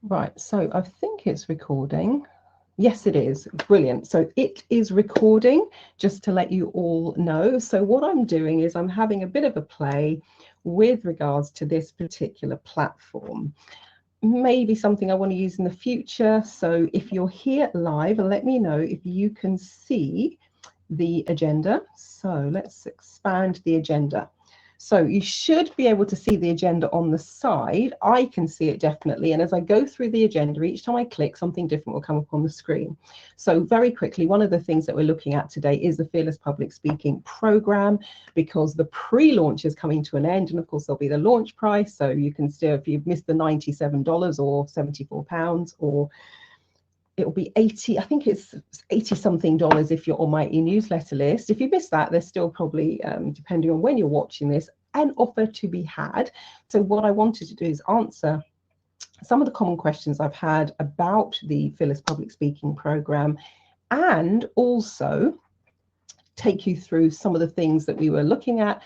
Right, so I think it's recording. Yes, it is. Brilliant. So it is recording, just to let you all know. So what I'm doing is I'm having a bit of a play with regards to this particular platform. Maybe something I want to use in the future. So if you're here live, let me know if you can see the agenda. So let's expand the agenda. So you should be able to see the agenda on the side. I can see it definitely. And as I go through the agenda, each time I click, something different will come up on the screen. So very quickly, one of the things that we're looking at today is the Fearless Public Speaking program, because the pre-launch is coming to an end. And of course, there'll be the launch price. So you can still, if you've missed the $97 or £74, or it'll be 80, I think it's 80 something dollars if you're on my e-newsletter list. If you missed that, there's still probably, depending on when you're watching this, an offer to be had. So what I wanted to do is answer some of the common questions I've had about the Fearless Public Speaking program, and also take you through some of the things that we were looking at,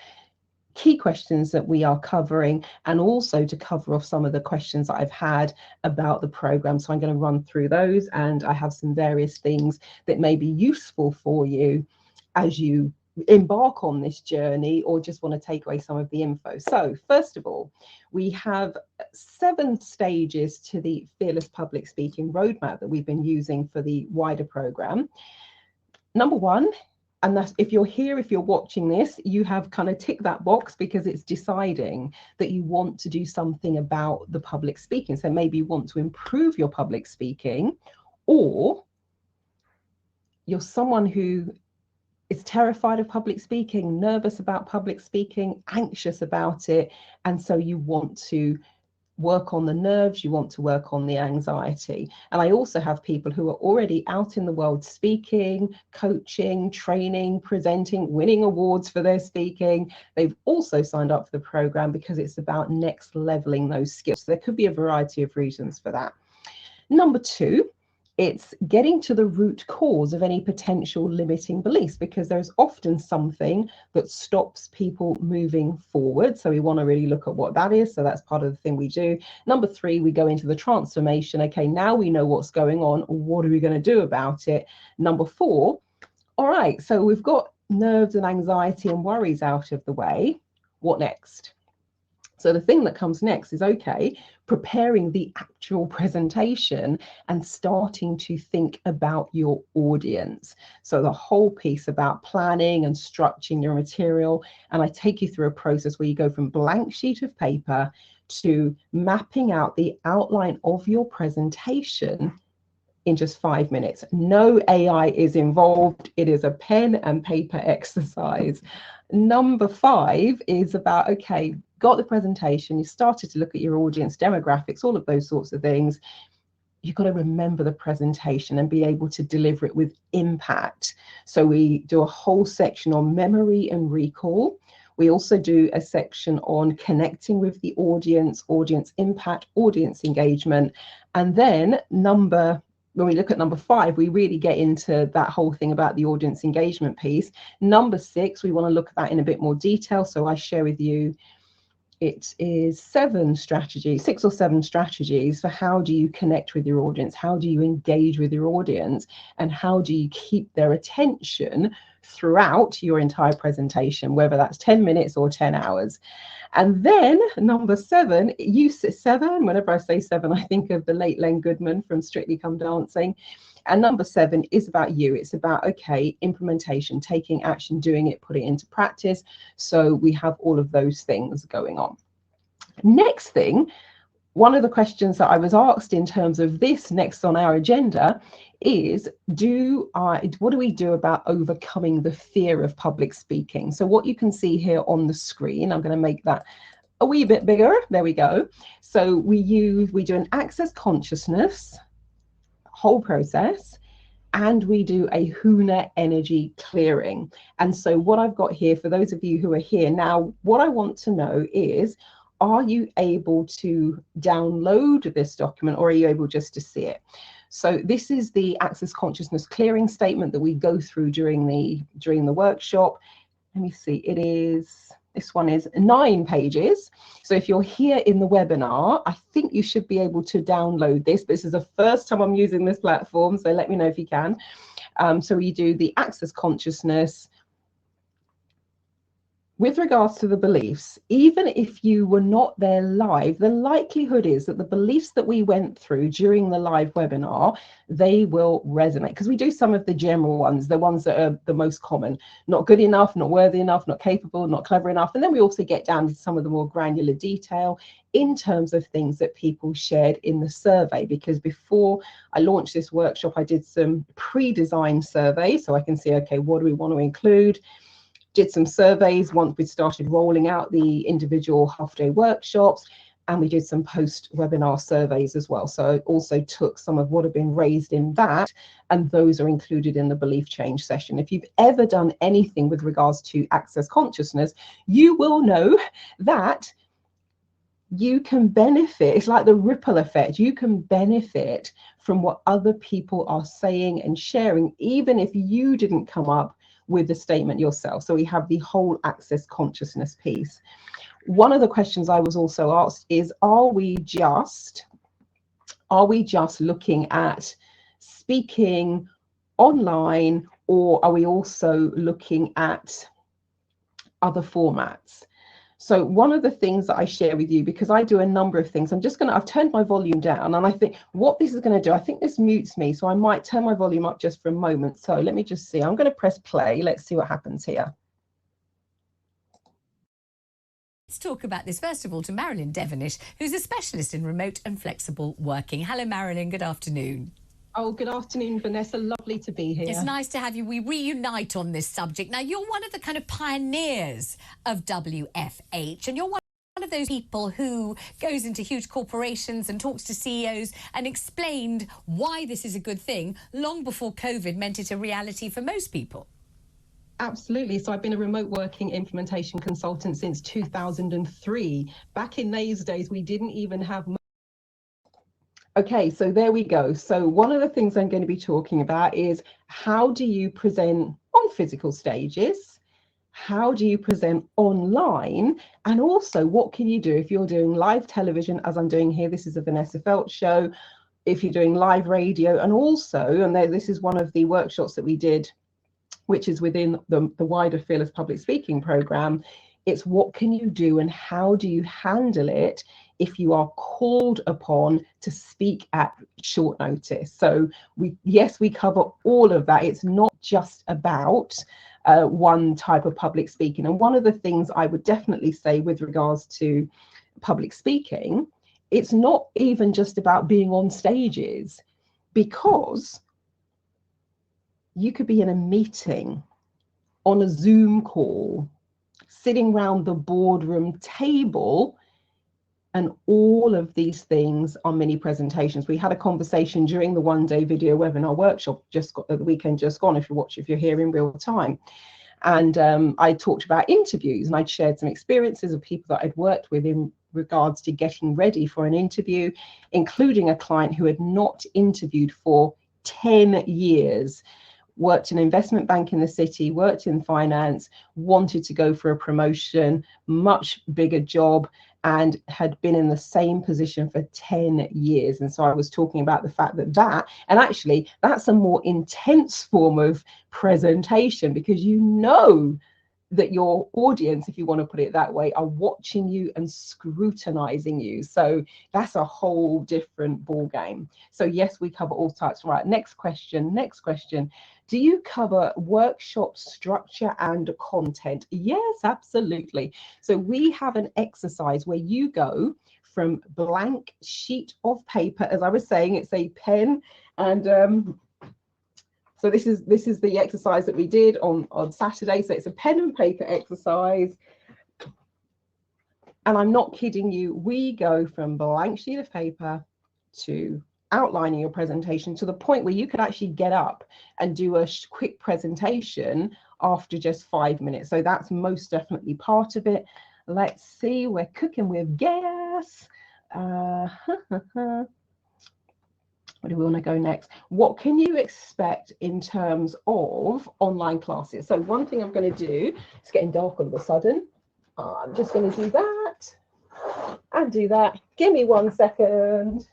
key questions that we are covering, and also to cover off some of the questions that I've had about the program. So I'm going to run through those, and I have some various things that may be useful for you as you embark on this journey, or just want to take away some of the info. So first of all, we have 7 stages to the Fearless Public Speaking roadmap that we've been using for the wider program. Number 1, and that's, if you're here, if you're watching this, you have kind of ticked that box because it's deciding that you want to do something about the public speaking. So maybe you want to improve your public speaking, or you're someone who is terrified of public speaking, nervous about public speaking, anxious about it, and so you want to work on the nerves, you want to work on the anxiety. And I also have people who are already out in the world speaking, coaching, training, presenting, winning awards for their speaking. They've also signed up for the program because it's about next leveling those skills. So there could be a variety of reasons for that. Number 2, it's getting to the root cause of any potential limiting beliefs, because there's often something that stops people moving forward. So we want to really look at what that is. So that's part of the thing we do. Number 3, we go into the transformation. Okay, now we know what's going on. What are we going to do about it? Number 4, all right, so we've got nerves and anxiety and worries out of the way. What next? So the thing that comes next is, okay, preparing the actual presentation and starting to think about your audience. So the whole piece about planning and structuring your material. And I take you through a process where you go from blank sheet of paper to mapping out the outline of your presentation in just 5 minutes. No AI is involved. It is a pen and paper exercise. Number 5 is about, okay, got the presentation, you started to look at your audience demographics, all of those sorts of things. You've got to remember the presentation and be able to deliver it with impact. So we do a whole section on memory and recall. We also do a section on connecting with the audience, audience impact, audience engagement. And then when we look at number 5, we really get into that whole thing about the audience engagement piece. Number 6, we want to look at that in a bit more detail. So I share with you, it is 7 strategies, 6 or 7 strategies for how do you connect with your audience, how do you engage with your audience, and how do you keep their attention throughout your entire presentation, whether that's 10 minutes or 10 hours. And then number 7, use 7, whenever I say 7, I think of the late Len Goodman from Strictly Come Dancing. And number 7 is about you. It's about, okay, implementation, taking action, doing it, putting it into practice. So we have all of those things going on. Next thing, one of the questions that I was asked in terms of this next on our agenda is, what do we do about overcoming the fear of public speaking? So what you can see here on the screen, I'm going to make that a wee bit bigger. There we go. So we do an access consciousness whole process, and we do a HUNA energy clearing. And so what I've got here, for those of you who are here now, what I want to know is, are you able to download this document, or are you able just to see it? So this is the access consciousness clearing statement that we go through during the workshop. Let me see, it is This one is 9 pages. So if you're here in the webinar, I think you should be able to download this. This is the first time I'm using this platform, so let me know if you can. So we do the access consciousness. With regards to the beliefs, even if you were not there live, the likelihood is that the beliefs that we went through during the live webinar, they will resonate, because we do some of the general ones, the ones that are the most common: not good enough, not worthy enough, not capable, not clever enough. And then we also get down to some of the more granular detail in terms of things that people shared in the survey, because before I launched this workshop, I did some pre-designed surveys so I can see, okay, what do we want to include? Did some surveys once we started rolling out the individual half-day workshops, and we did some post-webinar surveys as well. So I also took some of what had been raised in that, and those are included in the belief change session. If you've ever done anything with regards to access consciousness, you will know that you can benefit. It's like the ripple effect. You can benefit from what other people are saying and sharing, even if you didn't come up with the statement yourself. So we have the whole access consciousness piece. One of the questions I was also asked is, are we just looking at speaking online, or are we also looking at other formats? So one of the things that I share with you, because I do a number of things, I've turned my volume down, and I think what this is going to do, I think this mutes me, so I might turn my volume up just for a moment. So let me just see. I'm going to press play. Let's see what happens here. Let's talk about this first of all to Marilyn Devonish, who's a specialist in remote and flexible working. Hello, Marilyn. Good afternoon. Oh, good afternoon, Vanessa. Lovely to be here. It's nice to have you. We reunite on this subject. Now, you're one of the kind of pioneers of WFH, and you're one of those people who goes into huge corporations and talks to CEOs and explained why this is a good thing long before COVID meant it a reality for most people. Absolutely. So I've been a remote working implementation consultant since 2003. Back in those days, we didn't even have... Okay, so there we go. So one of the things I'm going to be talking about is, how do you present on physical stages? How do you present online? And also, what can you do if you're doing live television, as I'm doing here? This is a Vanessa Feltz show. If you're doing live radio, and also, and this is one of the workshops that we did, which is within the wider Fearless Public Speaking program, it's what can you do and how do you handle it if you are called upon to speak at short notice. So we cover all of that. It's not just about one type of public speaking. And one of the things I would definitely say with regards to public speaking, it's not even just about being on stages, because you could be in a meeting, on a Zoom call, sitting around the boardroom table, and all of these things are mini presentations. We had a conversation during the one-day video webinar workshop the weekend just gone, if you're here in real time. And I talked about interviews, and I'd shared some experiences of people that I'd worked with in regards to getting ready for an interview, including a client who had not interviewed for 10 years. Worked in an investment bank in the city, worked in finance, wanted to go for a promotion, much bigger job, and had been in the same position for 10 years. And so I was talking about the fact and actually that's a more intense form of presentation, because you know that your audience, if you want to put it that way, are watching you and scrutinizing you. So that's a whole different ball game. So yes, we cover all types. Right, next question. Do you cover workshop structure and content? Yes, absolutely. So we have an exercise where you go from blank sheet of paper, as I was saying, it's a pen, and so this is the exercise that we did on Saturday. So it's a pen and paper exercise. And I'm not kidding you. We go from blank sheet of paper to outlining your presentation to the point where you could actually get up and do a quick presentation after just 5 minutes. So that's most definitely part of it. Let's see, we're cooking with gas. Where do we want to go next? What can you expect in terms of online classes? So one thing I'm going to do, it's getting dark all of a sudden. I'm just going to do that and do that. Give me 1 second.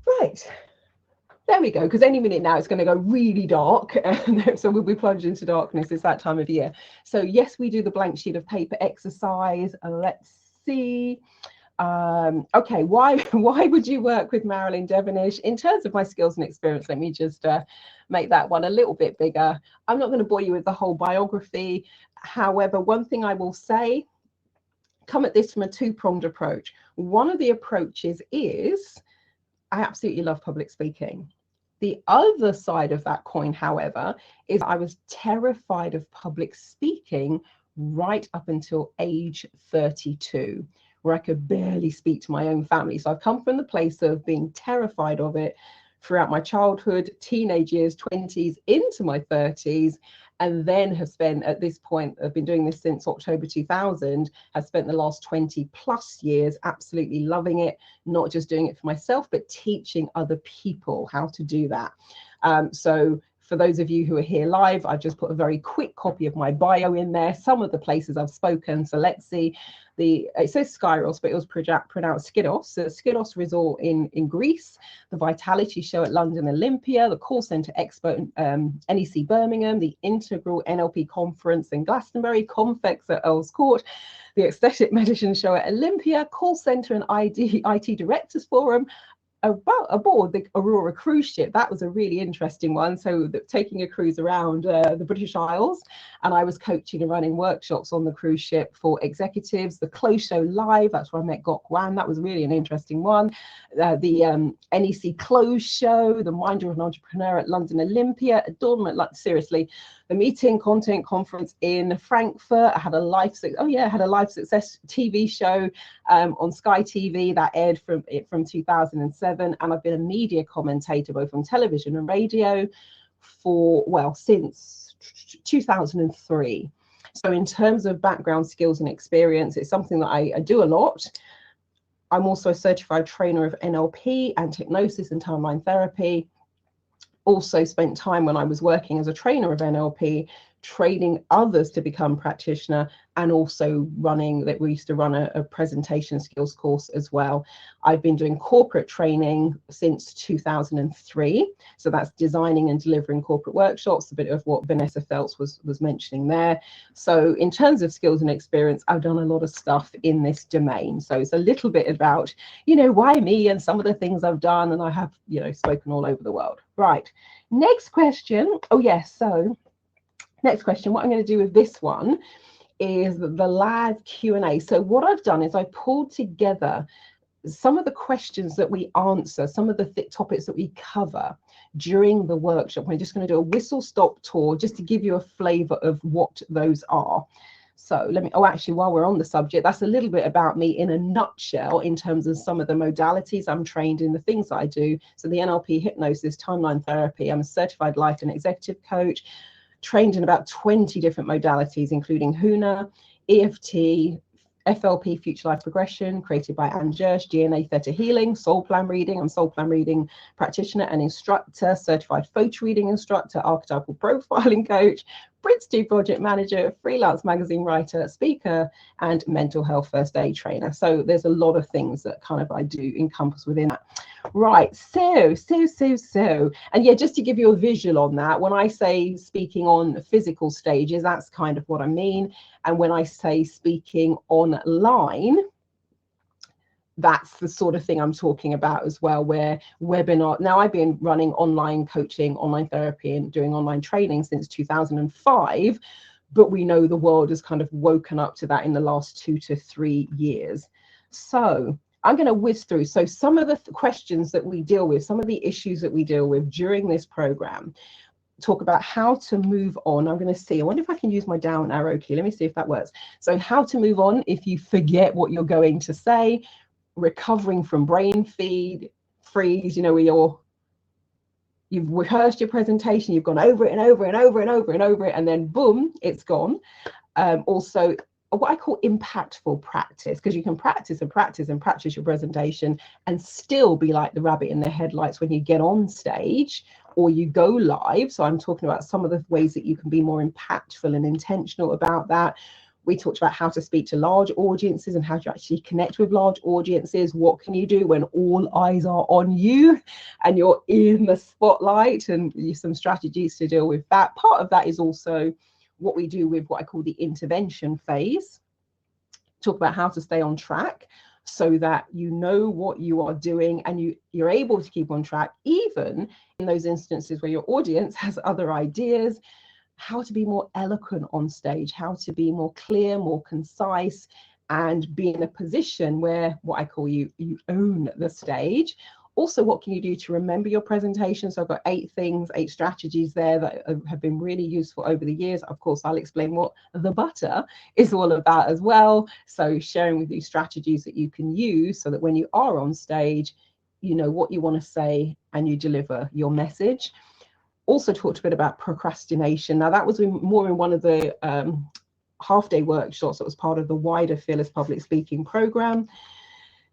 Right. There we go, because any minute now it's going to go really dark, and so we'll be plunged into darkness. It's that time of year. So yes, we do the blank sheet of paper exercise. Let's see. Okay, why would you work with Marilyn Devonish? In terms of my skills and experience, let me just make that one a little bit bigger. I'm not going to bore you with the whole biography. However, one thing I will say, come at this from a two-pronged approach. One of the approaches is I absolutely love public speaking. The other side of that coin, however, is I was terrified of public speaking right up until age 32, where I could barely speak to my own family. So I've come from the place of being terrified of it throughout my childhood, teenage years, 20s, into my 30s, and then have spent, at this point, I've been doing this since October 2000, have spent the last 20 plus years absolutely loving it, not just doing it for myself, but teaching other people how to do that. So for those of you who are here live, I've just put a very quick copy of my bio in there, some of the places I've spoken. So let's see. It says Skyros, but it was pronounced Skidos. So Skidos Resort in Greece, the Vitality Show at London Olympia, the Call Centre Expo NEC Birmingham, the Integral NLP Conference in Glastonbury, Confex at Earls Court, the Aesthetic Medicine Show at Olympia, Call Centre and IT Directors Forum, aboard the Aurora cruise ship. That was a really interesting one. So taking a cruise around the British Isles, and I was coaching and running workshops on the cruise ship for executives. The Close Show Live, that's where I met Gok Wan. That was really an interesting one. The NEC Close Show, the Mind of an Entrepreneur at London Olympia, Adornment, like seriously, the Meeting Content Conference in Frankfurt. I had a live success TV show on Sky TV that aired from 2007, and I've been a media commentator both on television and radio since 2003. So in terms of background skills and experience, it's something that I do a lot. I'm also a certified trainer of NLP and hypnosis and timeline therapy. Also spent time when I was working as a trainer of NLP, training others to become practitioner, and also we used to run a presentation skills course as well. I've been doing corporate training since 2003. So that's designing and delivering corporate workshops, a bit of what Vanessa Phelps was mentioning there. So in terms of skills and experience, I've done a lot of stuff in this domain. So it's a little bit about, why me and some of the things I've done, and I have, spoken all over the world. Right, next question. Oh yes, so next question, what I'm going to do with this one is the live Q&A. So what I've done is I pulled together some of the questions that we answer, some of the topics that we cover during the workshop. We're just going to do a whistle-stop tour just to give you a flavour of what those are. So actually, while we're on the subject, that's a little bit about me in a nutshell in terms of some of the modalities I'm trained in, the things that I do. So the NLP, hypnosis, timeline therapy, I'm a certified life and executive coach, trained in about 20 different modalities, including HUNA, EFT, FLP, Future Life Progression, created by Anne Jersh, DNA Theta Healing, Soul Plan Reading. I'm Soul Plan Reading practitioner and instructor, certified photo reading instructor, archetypal profiling coach, Prince 2 project manager, freelance magazine writer, speaker, and mental health first aid trainer. So there's a lot of things that kind of I do encompass within that. Right, so, and yeah, just to give you a visual on that, when I say speaking on physical stages, that's kind of what I mean. And when I say speaking online, that's the sort of thing I'm talking about as well, where webinar. Now, I've been running online coaching, online therapy, and doing online training since 2005, but we know the world has kind of woken up to that in the last 2 to 3 years. So I'm going to whiz through. So some of the questions that we deal with, some of the issues that we deal with during this program, talk about how to move on. I'm going to see, I wonder if I can use my down arrow key. Let me see if that works. So how to move on if you forget what you're going to say, recovering from brain freeze, where you've rehearsed your presentation, you've gone over it and over and over and over and over it, and then boom, it's gone. Also, what I call impactful practice, because you can practice and practice and practice your presentation and still be like the rabbit in the headlights when you get on stage or you go live. So I'm talking about some of the ways that you can be more impactful and intentional about that. We talked about how to speak to large audiences and how to actually connect with large audiences. What can you do when all eyes are on you and you're in the spotlight, and some strategies to deal with that. Part of that is also what we do with what I call the intervention phase. Talk about how to stay on track so that you know what you are doing and you're able to keep on track, even in those instances where your audience has other ideas. How to be more eloquent on stage, how to be more clear, more concise, and be in a position where, what I call, you own the stage. Also, what can you do to remember your presentation? So I've got 8 strategies there that have been really useful over the years. Of course, I'll explain what the butter is all about as well. So sharing with you strategies that you can use so that when you are on stage, you know what you want to say and you deliver your message. Also talked a bit about procrastination. Now that was more in one of the half-day workshops that was part of the wider Fearless Public Speaking program.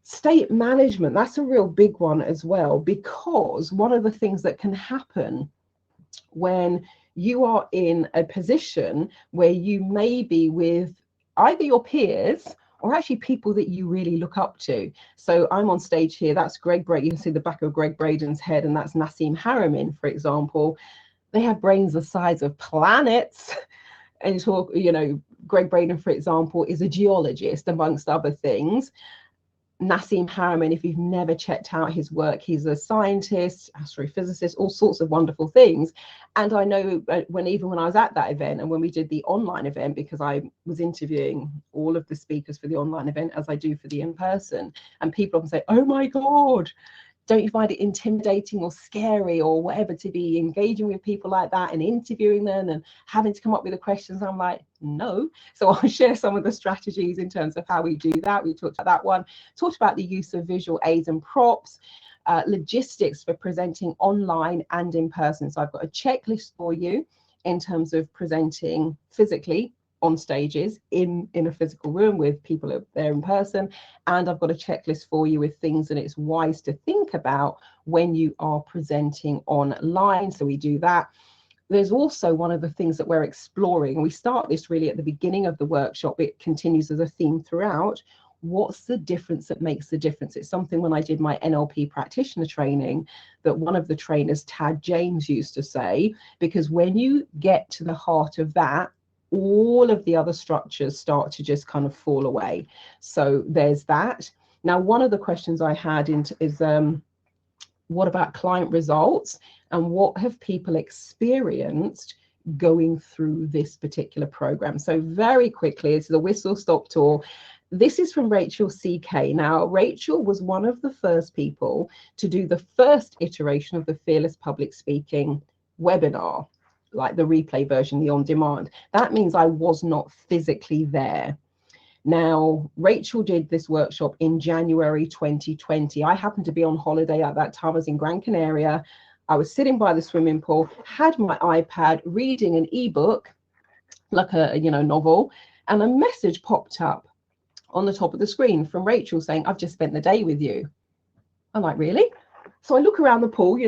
State management, that's a real big one as well, because one of the things that can happen when you are in a position where you may be with either your peers or actually people that you really look up to. So I'm on stage here, that's Greg Braden. You can see the back of Greg Braden's head, and that's Nassim Haramein, for example. They have brains the size of planets. And talk, you know, Greg Braden, for example, is a geologist, amongst other things. Nassim Haramein, if you've never checked out his work, he's a scientist, astrophysicist, all sorts of wonderful things. And I know even when I was at that event and when we did the online event, because I was interviewing all of the speakers for the online event as I do for the in-person, and people often say, oh my God, don't you find it intimidating or scary or whatever to be engaging with people like that and interviewing them and having to come up with the questions? I'm like, no. So I'll share some of the strategies in terms of how we do that. We talked about that one, talked about the use of visual aids and props, logistics for presenting online and in person. So I've got a checklist for you in terms of presenting physically on stages in a physical room with people there in person, and I've got a checklist for you with things that it's wise to think about when you are presenting online. So we do that. There's also one of the things that we're exploring, and we start this really at the beginning of the workshop, it continues as a theme throughout. What's the difference that makes the difference? It's something when I did my NLP practitioner training that one of the trainers, Tad James, used to say, because when you get to the heart of that, all of the other structures start to just kind of fall away. So there's that. Now, one of the questions I had is what about client results, and what have people experienced going through this particular program? So very quickly, it's the whistle stop tour. This is from Rachel CK. Now, Rachel was one of the first people to do the first iteration of the Fearless Public Speaking webinar, like the replay version, the on demand. That means I was not physically there. Now, Rachel did this workshop in January 2020. I happened to be on holiday at that time. I was in Gran Canaria. I was sitting by the swimming pool, had my iPad, reading an ebook, like a novel, and a message popped up on the top of the screen from Rachel saying, I've just spent the day with you. I'm like, really? So I look around the pool,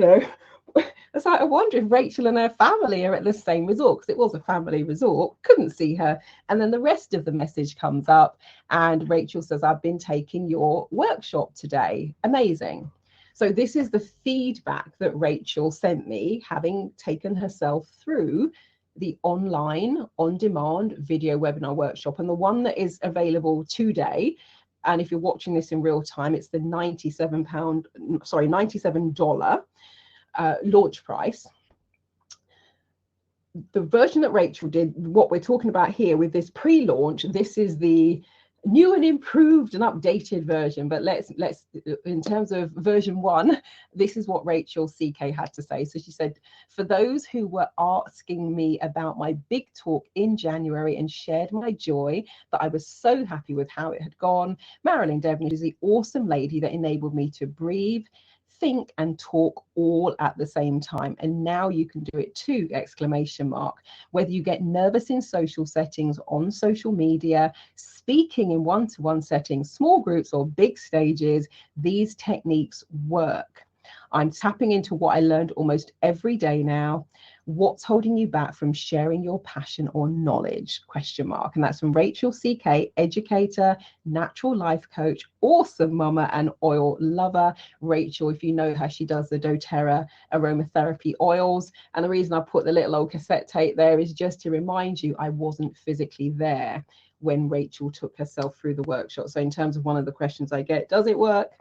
it's like, I wonder if Rachel and her family are at the same resort, because it was a family resort, couldn't see her. And then the rest of the message comes up and Rachel says, I've been taking your workshop today. Amazing. So this is the feedback that Rachel sent me, having taken herself through the online on-demand video webinar workshop, and the one that is available today. And if you're watching this in real time, it's the $97 launch price. The version that Rachel did, what we're talking about here with this pre-launch, this is the new and improved and updated version. But let's in terms of version 1, this is what Rachel CK had to say. So she said, for those who were asking me about my big talk in January and shared my joy that I was so happy with how it had gone, Marilyn Devonish is the awesome lady that enabled me to breathe, think and talk all at the same time. And now you can do it too, ! Whether you get nervous in social settings, on social media, speaking in one-to-one settings, small groups or big stages, these techniques work. I'm tapping into what I learned almost every day now. What's holding you back from sharing your passion or knowledge? ? And that's from Rachel CK, educator, natural life coach, awesome mama, and oil lover. Rachel, if you know her, she does the doTERRA aromatherapy oils. And the reason I put the little old cassette tape there is just to remind you I wasn't physically there when Rachel took herself through the workshop. So in terms of one of the questions I get, does it work?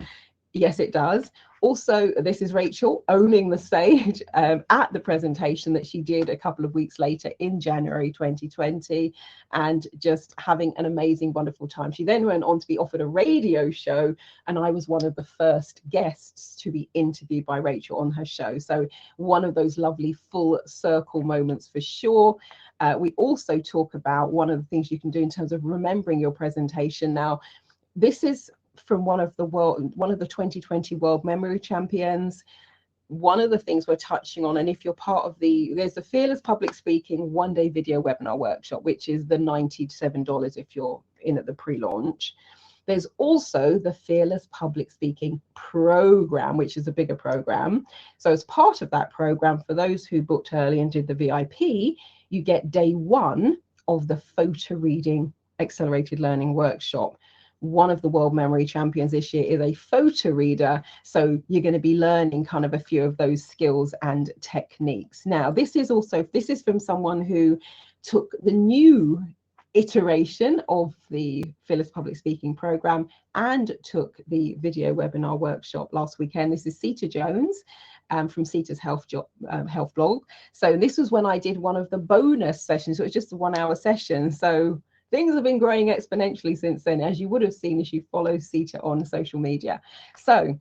Yes, it does. Also, this is Rachel owning the stage at the presentation that she did a couple of weeks later in January 2020, and just having an amazing, wonderful time. She then went on to be offered a radio show, and I was one of the first guests to be interviewed by Rachel on her show. So one of those lovely full circle moments for sure. We also talk about one of the things you can do in terms of remembering your presentation. Now, this is from one of the 2020 World Memory Champions. One of the things we're touching on, and if you're part of there's the Fearless Public Speaking one-day video webinar workshop, which is the $97 if you're in at the pre-launch. There's also the Fearless Public Speaking program, which is a bigger program. So as part of that program, for those who booked early and did the VIP, you get day 1 of the photo reading accelerated learning workshop. One of the World Memory Champions this year is a photo reader, so you're going to be learning kind of a few of those skills and techniques. Now, this is from someone who took the new iteration of the Fearless Public Speaking program and took the video webinar workshop last weekend. This is Sita Jones from Sita's health blog. So this was when I did one of the bonus sessions. So it was just a 1-hour session. So things have been growing exponentially since then, as you would have seen if you follow Sita on social media. So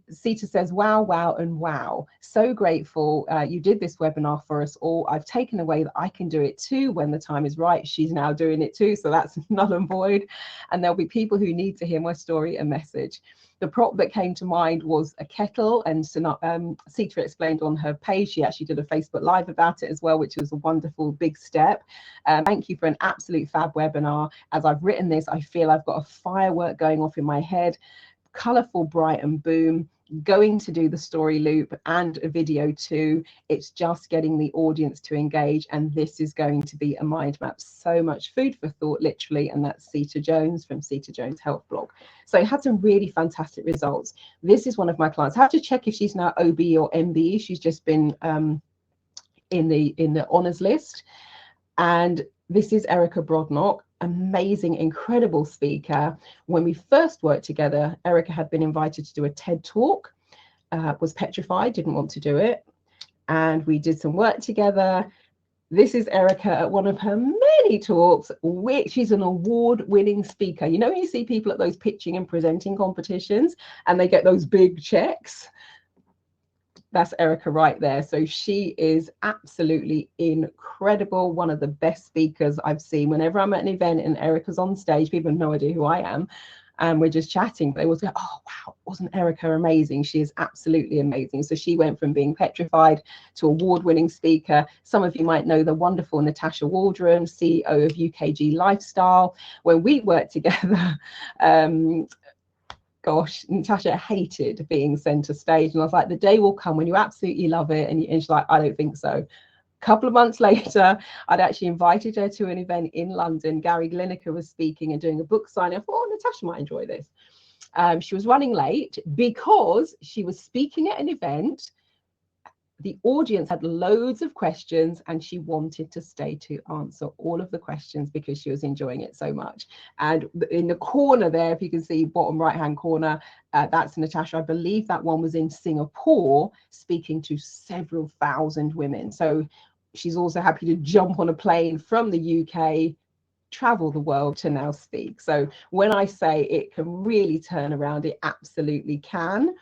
Sita says, wow, wow, and wow. So grateful you did this webinar for us all. I've taken away that I can do it too when the time is right. She's now doing it too, so that's null and void. And there'll be people who need to hear my story and message. The prop that came to mind was a kettle, and Sita explained on her page. She actually did a Facebook Live about it as well, which was a wonderful big step. Thank you for an absolute fab webinar. As I've written this, I feel I've got a firework going off in my head. Colourful, bright, and boom. Going to do the story loop and a video too. It's just getting the audience to engage, and this is going to be a mind map. So much food for thought, literally. And that's Sita Jones from Sita Jones Health Blog. So it had some really fantastic results. This is one of my clients. I have to check if she's now OB or MB. She's just been in the honours list. And this is Erica Brodnock. Amazing, incredible speaker. When we first worked together, Erica had been invited to do a TED talk, was petrified, didn't want to do it. And we did some work together. This is Erica at one of her many talks, which she's an award-winning speaker. You know, when you see people at those pitching and presenting competitions and they get those big checks, that's Erica right there. So she is absolutely incredible. One of the best speakers I've seen. Whenever I'm at an event and Erica's on stage, people have no idea who I am, and we're just chatting. They always go, oh, wow, wasn't Erica amazing? She is absolutely amazing. So she went from being petrified to award-winning speaker. Some of you might know the wonderful Natasha Waldron, CEO of UKG Lifestyle. When we worked together, gosh, Natasha hated being centre stage. And I was like, the day will come when you absolutely love it. And she's like, I don't think so. A couple of months later, I'd actually invited her to an event in London. Gary Lineker was speaking and doing a book signing. I thought, oh, Natasha might enjoy this. She was running late because she was speaking at an event. The audience had loads of questions and she wanted to stay to answer all of the questions because she was enjoying it so much. And in the corner there, if you can see bottom right hand corner, that's Natasha. I believe that one was in Singapore speaking to several thousand women. So she's also happy to jump on a plane from the UK, travel the world to now speak. So when I say it can really turn around, it absolutely can.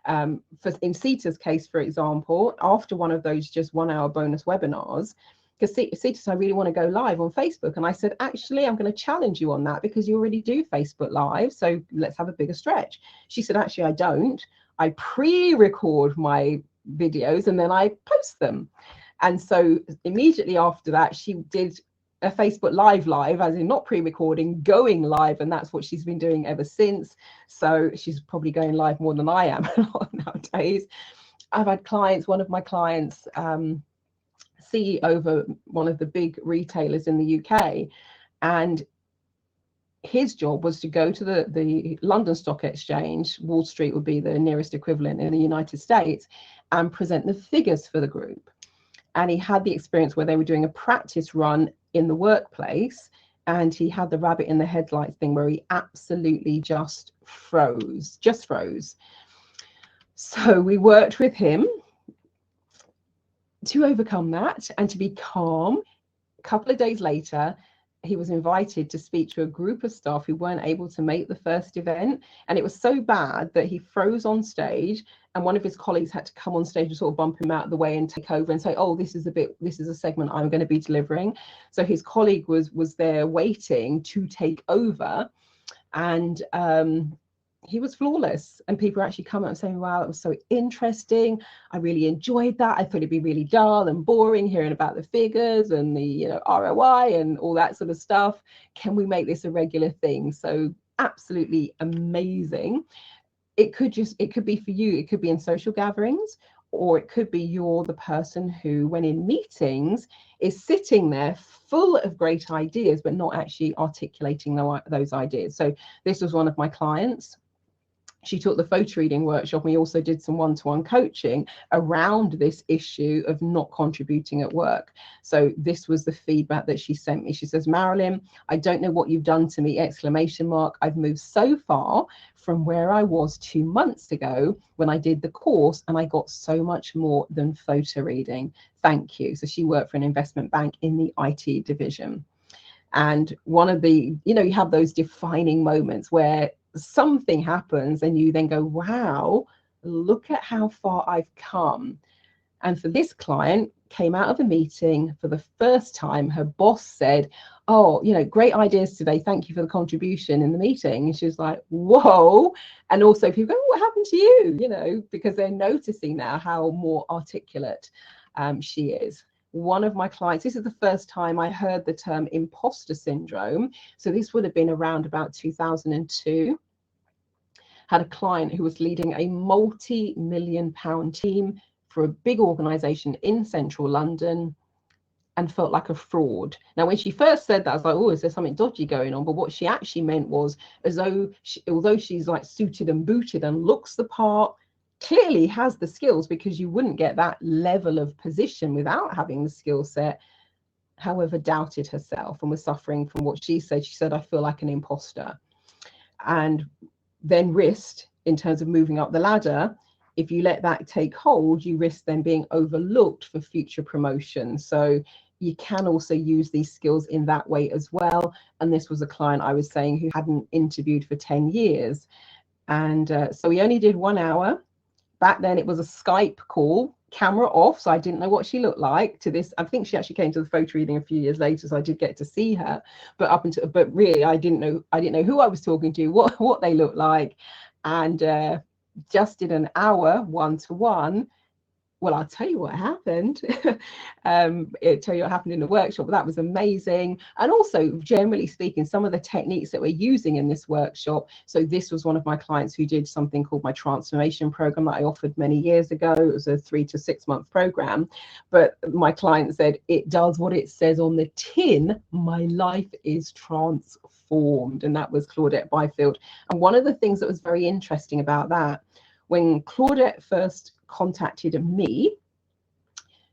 In Sita's case, for example, after one of those just 1 hour bonus webinars, because Sita said, I really want to go live on Facebook. And I said, actually, I'm going to challenge you on that because you already do Facebook Live. So let's have a bigger stretch. She said, actually, I don't. I pre-record my videos and then I post them. And so immediately after that, she did a Facebook live, as in not pre-recording, going live, and that's what she's been doing ever since. So she's probably going live more than I am nowadays. I've had clients, one of my clients, CEO over one of the big retailers in the UK, and his job was to go to the London Stock Exchange, Wall Street would be the nearest equivalent in the United States, and present the figures for the group. And he had the experience where they were doing a practice run in the workplace, and he had the rabbit in the headlights thing where he absolutely just froze. So we worked with him to overcome that and to be calm. A couple of days later, he was invited to speak to a group of staff who weren't able to make the first event, and it was so bad that he froze on stage, and one of his colleagues had to come on stage and sort of bump him out of the way and take over and say, oh, this is a segment I'm going to be delivering. So his colleague was there waiting to take over, and he was flawless, and people actually come out and saying, wow, it was so interesting, I really enjoyed that, I thought it'd be really dull and boring hearing about the figures and the ROI and all that sort of stuff. Can we make this a regular thing? So absolutely amazing. It could be for you, it could be in social gatherings, or it could be you're the person who, when in meetings, is sitting there full of great ideas but not actually articulating those ideas. So this was one of my clients. She taught the photo reading workshop. We also did some one-to-one coaching around this issue of not contributing at work. So this was the feedback that she sent me. She says, Marilyn, I don't know what you've done to me, ! I've moved so far from where I was 2 months ago when I did the course, and I got so much more than photo reading. Thank you. So she worked for an investment bank in the IT division. And one of the, you have those defining moments where something happens and you then go, wow, look at how far I've come. And for this client, came out of a meeting for the first time, her boss said, oh, great ideas today, thank you for the contribution in the meeting. And she was like, whoa. And also people go, what happened to you? Because they're noticing now how more articulate she is. One of my clients, this is the first time I heard the term imposter syndrome. So this would have been around about 2002. Had a client who was leading a multi-million-pound team for a big organization in central London and felt like a fraud. Now, when she first said that, I was like, oh, is there something dodgy going on? But what she actually meant was, as though although she's like suited and booted and looks the part, clearly has the skills, because you wouldn't get that level of position without having the skill set, however, doubted herself and was suffering from what she said. She said, I feel like an imposter. And then risked, in terms of moving up the ladder, if you let that take hold, you risk then being overlooked for future promotion. So you can also use these skills in that way as well. And this was a client I was saying who hadn't interviewed for 10 years. And so we only did 1 hour. Back then it was a Skype call, camera off, so I didn't know what she looked like. To this, I think she actually came to the photo reading a few years later, so I did get to see her. But really, I didn't know who I was talking to, what they looked like, and just did an hour one-to-one. Well, I'll tell you what happened. It'll tell you what happened in the workshop. That was amazing. And also, generally speaking, some of the techniques that we're using in this workshop. So this was one of my clients who did something called my transformation program that I offered many years ago. It was a 3 to 6 month program. But my client said, it does what it says on the tin. My life is transformed. And that was Claudette Byfield. And one of the things that was very interesting about that, when Claudette first contacted me,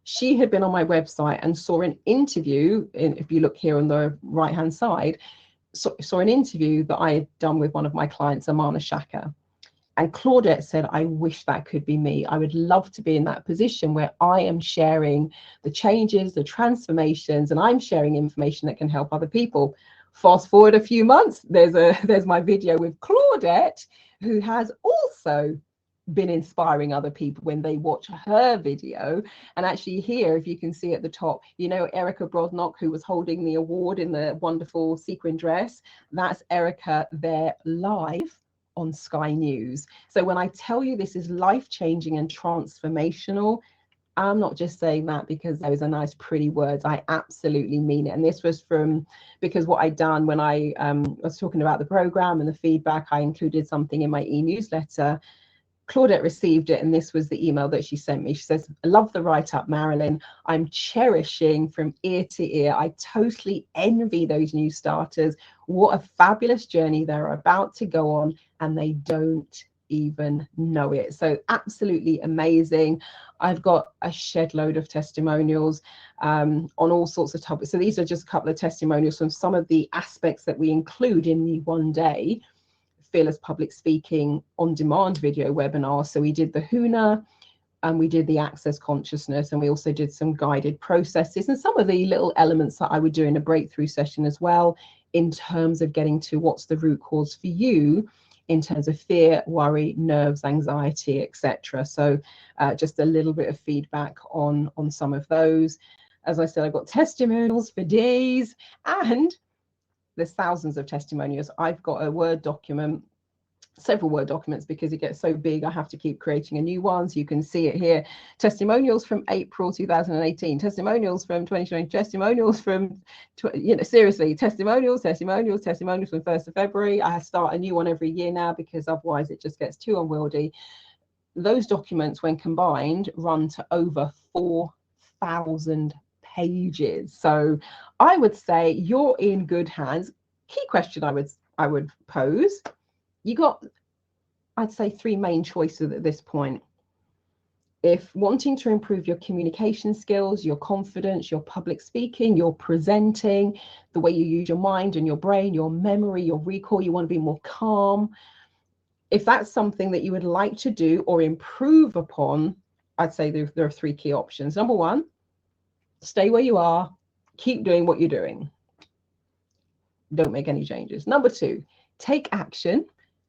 she had been on my website and saw an interview, if you look here on the right hand side, saw an interview that I had done with one of my clients, Amana Shaka. And Claudette said, I wish that could be me. I would love to be in that position where I am sharing the changes, the transformations, and I'm sharing information that can help other people. Fast forward a few months, there's my video with Claudette, who has also been inspiring other people when they watch her video. And actually here, if you can see at the top, Erica Brodnock, who was holding the award in the wonderful sequin dress, that's Erica there live on Sky News. So when I tell you this is life-changing and transformational, I'm not just saying that because those are nice, pretty words. I absolutely mean it. And this was from, because what I'd done when I was talking about the program and the feedback, I included something in my e-newsletter. Claudette received it, and this was the email that she sent me. She says, "I love the write-up, Marilyn. I'm cherishing from ear to ear. I totally envy those new starters. What a fabulous journey they're about to go on, and they don't even know it." So absolutely amazing. I've got a shed load of testimonials on all sorts of topics. So these are just a couple of testimonials from some of the aspects that we include in the one day Fearless Public Speaking on Demand video webinar. So we did the HUNA, and we did the access consciousness, and we also did some guided processes and some of the little elements that I would do in a breakthrough session as well, in terms of getting to what's the root cause for you in terms of fear, worry, nerves, anxiety, etc. So just a little bit of feedback on some of those. As I said, I've got testimonials for days, and there's thousands of testimonials. I've got a Word document, several Word documents, because it gets so big I have to keep creating a new one. So you can see it here: testimonials from April 2018, testimonials from 2020, testimonials from, seriously, testimonials from 1st of February. I start a new one every year now because otherwise it just gets too unwieldy. Those documents, when combined, run to over 4,000 pages. So I would say you're in good hands. Key question I would pose: you got, I'd say, 3 main choices at this point. If wanting to improve your communication skills, your confidence, your public speaking, your presenting, the way you use your mind and your brain, your memory, your recall, you want to be more calm. If that's something that you would like to do or improve upon, I'd say there are 3 key options. Number 1, stay where you are, keep doing what you're doing. Don't make any changes. Number 2, take action,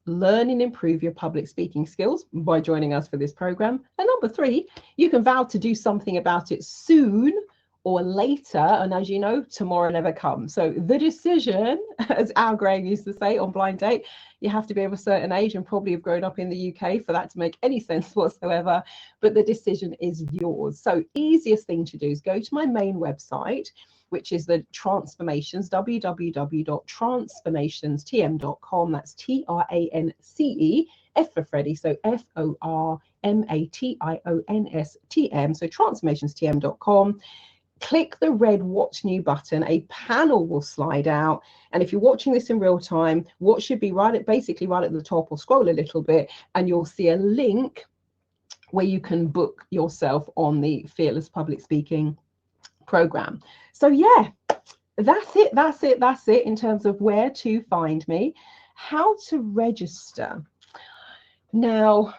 learn and improve your public speaking skills by joining us for this program. And number 3, you can vow to do something about it soon or later. And as you know, tomorrow never comes. So the decision, as Al Graham used to say on Blind Date, you have to be of a certain age and probably have grown up in the UK for that to make any sense whatsoever. But the decision is yours. So easiest thing to do is go to my main website, which is the Transformations, www.transformationstm.com. That's TRANCE, F for Freddie, so FORMATIONSTM. So transformationstm.com. Click the red What's New button. A panel will slide out. And if you're watching this in real time, what should be basically right at the top, or scroll a little bit, and you'll see a link where you can book yourself on the Fearless Public Speaking program. So yeah, that's it in terms of where to find me. How to register. Now,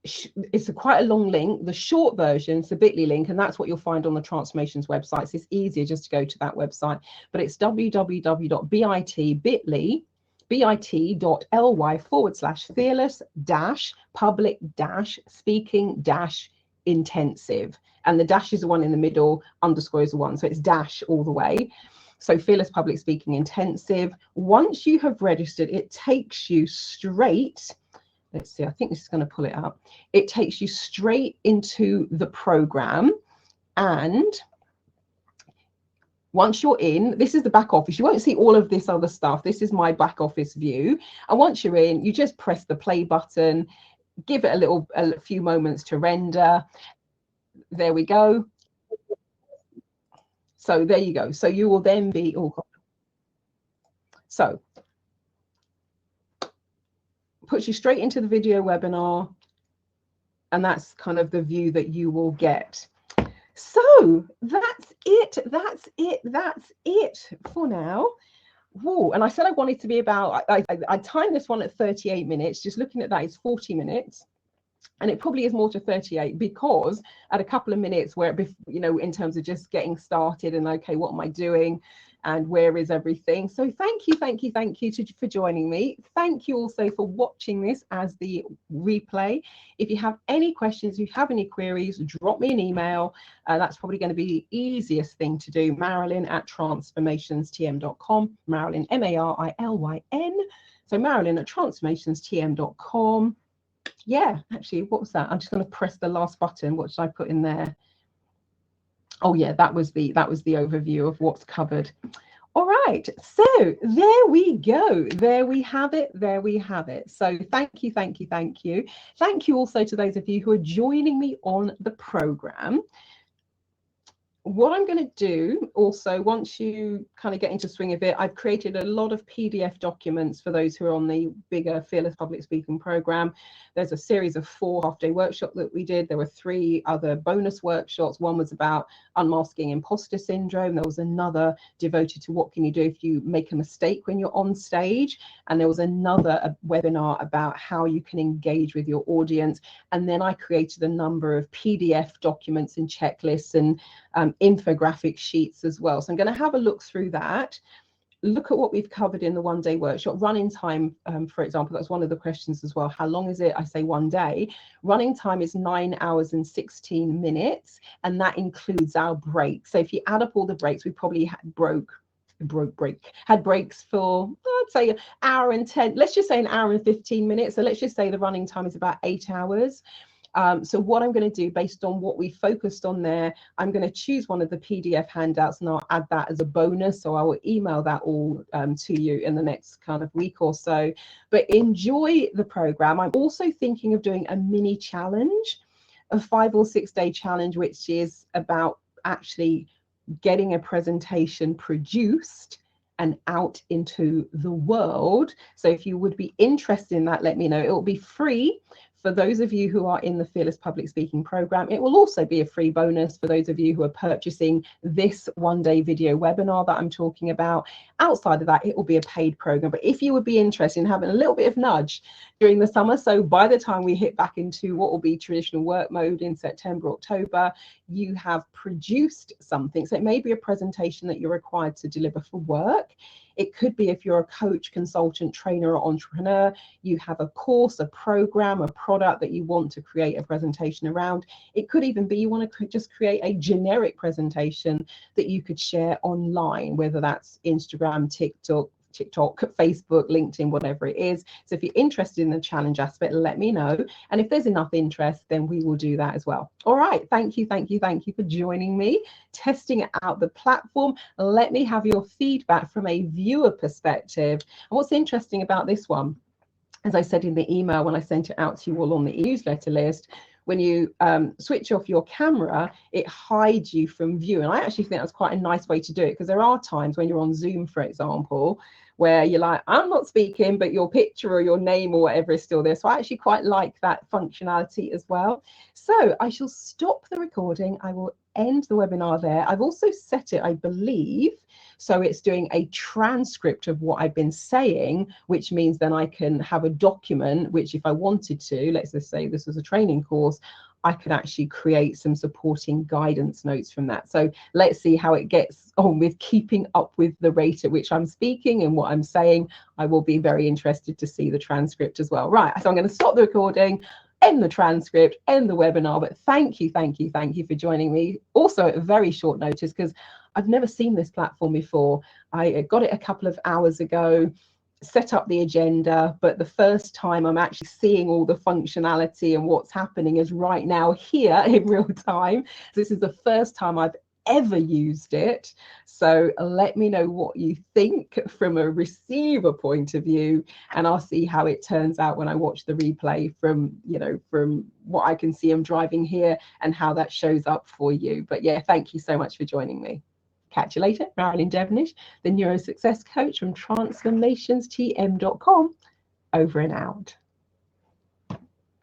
it's quite a long link. The short version is the bit.ly link, and that's what you'll find on the Transformations website. So it's easier just to go to that website, but it's www.bit.ly/fearless-public-speaking-intensive. And the dash is the one in the middle, underscore is the one. So it's dash all the way. So Fearless Public Speaking Intensive. Once you have registered, it takes you straight, let's see, I think this is going to pull it up. It takes you straight into the program. And once you're in, this is the back office. You won't see all of this other stuff. This is my back office view. And once you're in, you just press the play button, give it a few moments to render. There we go. So there you go. So you will then be, so puts you straight into the video webinar, and that's kind of the view that you will get. So that's it for now. Whoa, and I said I wanted to be about, I timed this one at 38 minutes. Just looking at that, it's 40 minutes. And it probably is more to 38, because at a couple of minutes where, in terms of just getting started and, okay, what am I doing and where is everything? So thank you for joining me. Thank you also for watching this as the replay. If you have any questions, if you have any queries, drop me an email. That's probably going to be the easiest thing to do. Marilyn@transformationstm.com. Marilyn, Marilyn. So Marilyn@transformationstm.com. yeah, actually, what was that? I'm just going to press the last button. What should I put in there? Oh yeah, that was the overview of what's covered. All right, so there we go. There we have it. There we have it. So thank you, thank you, thank you. Thank you also to those of you who are joining me on the program. What I'm going to do also, once you kind of get into swing of it, I've created a lot of PDF documents for those who are on the bigger Fearless Public Speaking program. There's a series of 4 half-day workshops that we did. There were 3 other bonus workshops. One was about unmasking imposter syndrome. There was another devoted to what can you do if you make a mistake when you're on stage. And there was another webinar about how you can engage with your audience. And then I created a number of PDF documents and checklists and infographic sheets as well. So I'm going to have a look through that, look at what we've covered in the one-day workshop. Running time, for example, that's one of the questions as well. How long is it? I say 1 day. Running time is 9 hours and 16 minutes, and that includes our break. So if you add up all the breaks, we probably had had breaks for, I'd say, an hour and 10, let's just say an hour and 15 minutes. So let's just say the running time is about 8 hours. So what I'm going to do, based on what we focused on there, I'm going to choose one of the PDF handouts and I'll add that as a bonus. So I will email that all to you in the next kind of week or so. But enjoy the program. I'm also thinking of doing a mini challenge, a 5 or 6 day challenge, which is about actually getting a presentation produced and out into the world. So if you would be interested in that, let me know. It will be free for those of you who are in the Fearless Public Speaking program. It will also be a free bonus for those of you who are purchasing this one-day video webinar that I'm talking about. Outside of that, it will be a paid program. But if you would be interested in having a little bit of nudge during the summer, so by the time we hit back into what will be traditional work mode in September, October, you have produced something. So it may be a presentation that you're required to deliver for work. It could be if you're a coach, consultant, trainer, or entrepreneur, you have a course, a program, a product that you want to create a presentation around. It could even be you want to just create a generic presentation that you could share online, whether that's Instagram, TikTok, Facebook, LinkedIn, whatever it is. So if you're interested in the challenge aspect, let me know. And if there's enough interest, then we will do that as well. All right. Thank you. Thank you. Thank you for joining me, testing out the platform. Let me have your feedback from a viewer perspective. And what's interesting about this one, as I said in the email when I sent it out to you all on the newsletter list, when you switch off your camera, it hides you from view. And I actually think that's quite a nice way to do it, because there are times when you're on Zoom, for example, where you're like, I'm not speaking, but your picture or your name or whatever is still there. So I actually quite like that functionality as well. So I shall stop the recording. I will end the webinar there. I've also set it, I believe, so it's doing a transcript of what I've been saying, which means then I can have a document, which if I wanted to, let's just say this was a training course, I could actually create some supporting guidance notes from that. So let's see how it gets on with keeping up with the rate at which I'm speaking and what I'm saying. I will be very interested to see the transcript as well. Right, so I'm going to stop the recording, end the transcript, end the webinar, but thank you for joining me. Also at a very short notice, because I've never seen this platform before. I got it a couple of hours ago, set up the agenda, but the first time I'm actually seeing all the functionality and what's happening is right now here in real time. This is the first time I've ever used it. So let me know what you think from a receiver point of view, and I'll see how it turns out when I watch the replay from, you know, from what I can see I'm driving here and how that shows up for you. But yeah, thank you so much for joining me. Catch you later. Marilyn Devonish, the NeuroSuccess coach from transformationstm.com. Over and out.